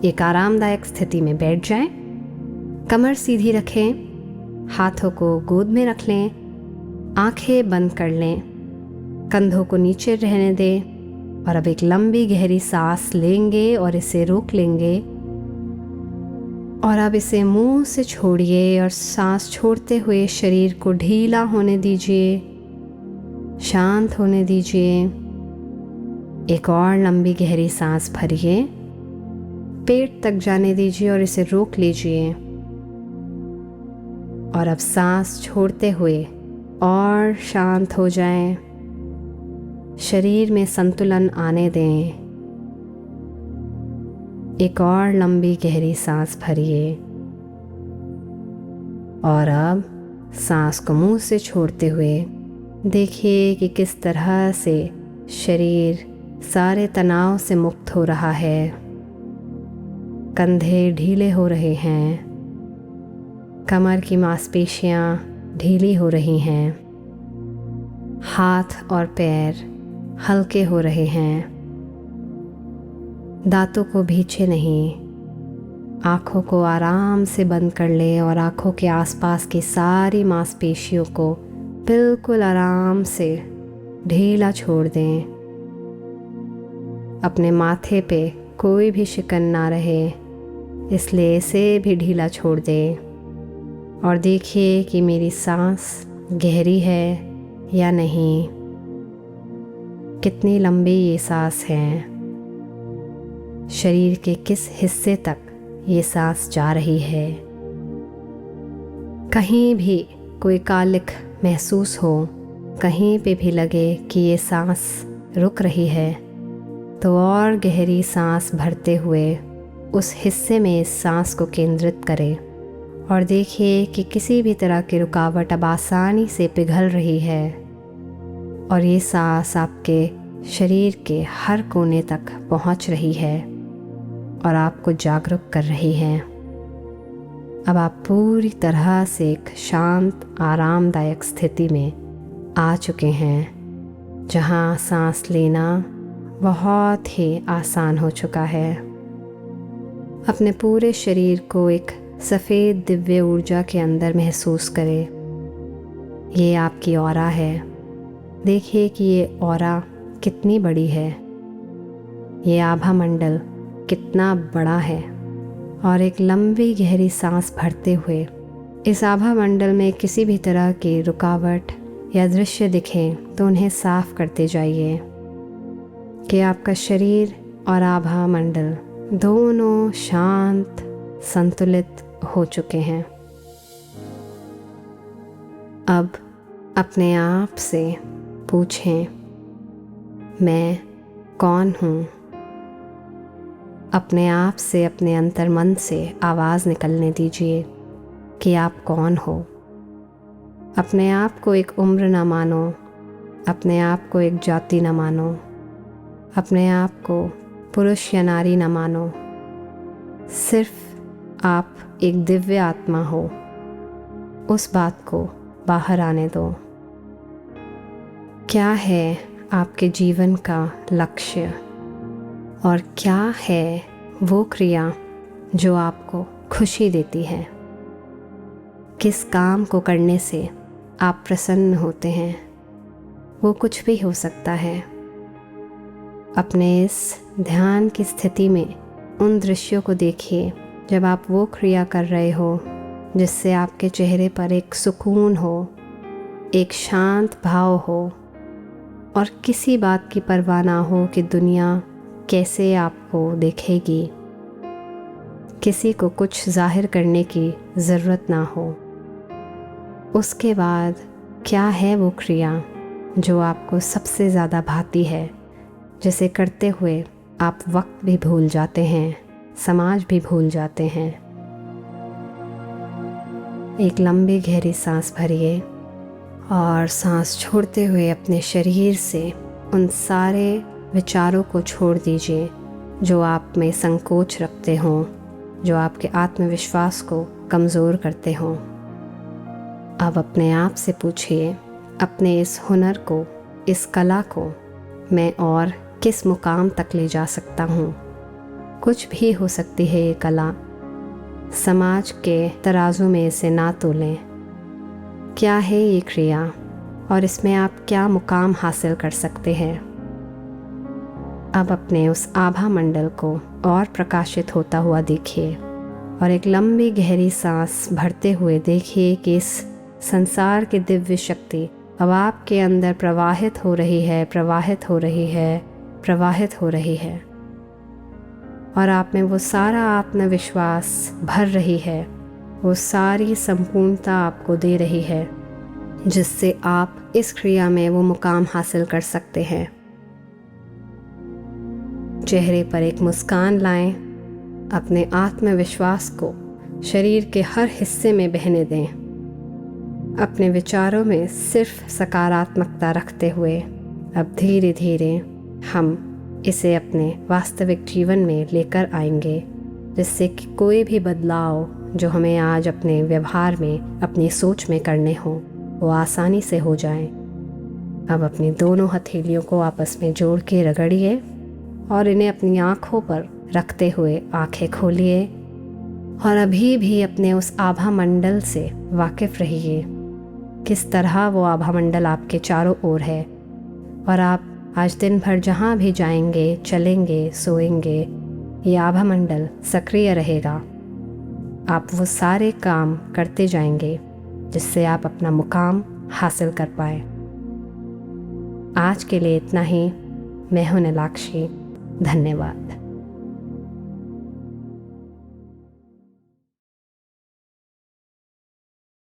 एक आरामदायक स्थिति में बैठ जाएं, कमर सीधी रखें, हाथों को गोद में रख लें, आंखें बंद कर लें, कंधों को नीचे रहने दें और अब एक लंबी गहरी सांस लेंगे और इसे रोक लेंगे और अब इसे मुंह से छोड़िए और सांस छोड़ते हुए शरीर को ढीला होने दीजिए, शांत होने दीजिए। एक और लंबी गहरी सांस भरिए, पेट तक जाने दीजिए और इसे रोक लीजिए और अब सांस छोड़ते हुए और शांत हो जाएं। शरीर में संतुलन आने दें। एक और लंबी गहरी सांस भरिए और अब सांस को मुंह से छोड़ते हुए देखिए कि किस तरह से शरीर सारे तनाव से मुक्त हो रहा है। कंधे ढीले हो रहे हैं, कमर की मांसपेशियां ढीली हो रही हैं, हाथ और पैर हल्के हो रहे हैं। दांतों को भींचे नहीं, आँखों को आराम से बंद कर लें और आँखों के आसपास की सारी मांसपेशियों को बिल्कुल आराम से ढीला छोड़ दें। अपने माथे पे कोई भी शिकन ना रहे, इसलिए इसे भी ढीला छोड़ दें और देखिए कि मेरी सांस गहरी है या नहीं, कितनी लंबी ये सांस है, शरीर के किस हिस्से तक ये सांस जा रही है। कहीं भी कोई कालिख महसूस हो, कहीं पे भी लगे कि ये सांस रुक रही है, तो और गहरी सांस भरते हुए उस हिस्से में इस सांस को केंद्रित करें और देखिए कि किसी भी तरह की रुकावट अब आसानी से पिघल रही है और ये सांस आपके शरीर के हर कोने तक पहुंच रही है और आपको जागरूक कर रही है। अब आप पूरी तरह से एक शांत आरामदायक स्थिति में आ चुके हैं, जहां सांस लेना बहुत ही आसान हो चुका है। अपने पूरे शरीर को एक सफ़ेद दिव्य ऊर्जा के अंदर महसूस करें। ये आपकी ऑरा है। देखिए कि ये ऑरा कितनी बड़ी है, ये आभा मंडल कितना बड़ा है और एक लंबी गहरी सांस भरते हुए इस आभा मंडल में किसी भी तरह की रुकावट या दृश्य दिखें तो उन्हें साफ करते जाइए कि आपका शरीर और आभा मंडल दोनों शांत संतुलित हो चुके हैं। अब अपने आप से पूछें, मैं कौन हूँ? अपने आप से, अपने अंतर्मन से आवाज़ निकलने दीजिए कि आप कौन हो। अपने आप को एक उम्र ना मानो, अपने आप को एक जाति ना मानो, अपने आप को पुरुष या नारी ना मानो। सिर्फ आप एक दिव्य आत्मा हो, उस बात को बाहर आने दो। क्या है आपके जीवन का लक्ष्य और क्या है वो क्रिया जो आपको खुशी देती है? किस काम को करने से आप प्रसन्न होते हैं? वो कुछ भी हो सकता है। अपने इस ध्यान की स्थिति में उन दृश्यों को देखिए जब आप वो क्रिया कर रहे हो जिससे आपके चेहरे पर एक सुकून हो, एक शांत भाव हो और किसी बात की परवाह ना हो कि दुनिया कैसे आपको देखेगी। किसी को कुछ जाहिर करने की ज़रूरत ना हो। उसके बाद क्या है वो क्रिया जो आपको सबसे ज़्यादा भाती है, जिसे करते हुए आप वक्त भी भूल जाते हैं, समाज भी भूल जाते हैं। एक लंबी गहरी सांस भरिए और सांस छोड़ते हुए अपने शरीर से उन सारे विचारों को छोड़ दीजिए जो आप में संकोच रखते हों, जो आपके आत्मविश्वास को कमज़ोर करते हों। अब अपने आप से पूछिए, अपने इस हुनर को, इस कला को मैं और किस मुकाम तक ले जा सकता हूँ? कुछ भी हो सकती है ये कला। समाज के तराजू में इसे ना तोलें। क्या है ये क्रिया और इसमें आप क्या मुकाम हासिल कर सकते हैं। अब अपने उस आभा मंडल को और प्रकाशित होता हुआ देखिए और एक लंबी गहरी सांस भरते हुए देखिए कि इस संसार की दिव्य शक्ति अब आपके अंदर प्रवाहित हो रही है, प्रवाहित हो रही है, प्रवाहित हो रही है और आप में वो सारा आत्मविश्वास भर रही है, वो सारी संपूर्णता आपको दे रही है जिससे आप इस क्रिया में वो मुकाम हासिल कर सकते हैं। चेहरे पर एक मुस्कान लाएं, अपने आत्मविश्वास को शरीर के हर हिस्से में बहने दें। अपने विचारों में सिर्फ सकारात्मकता रखते हुए अब धीरे धीरे हम इसे अपने वास्तविक जीवन में लेकर आएंगे, जिससे कि कोई भी बदलाव जो हमें आज अपने व्यवहार में, अपनी सोच में करने हों, वो आसानी से हो जाए। अब अपनी दोनों हथेलियों को आपस में जोड़ के रगड़िए और इन्हें अपनी आँखों पर रखते हुए आँखें खोलिए और अभी भी अपने उस आभा मंडल से वाकिफ़ रहिए, किस तरह वो आभा मंडल आपके चारों ओर है और आप आज दिन भर जहाँ भी जाएंगे, चलेंगे, सोएंगे, ये आभा मंडल सक्रिय रहेगा। आप वो सारे काम करते जाएंगे जिससे आप अपना मुकाम हासिल कर पाए। आज के लिए इतना ही। मैं हूं नीलाक्षी। धन्यवाद।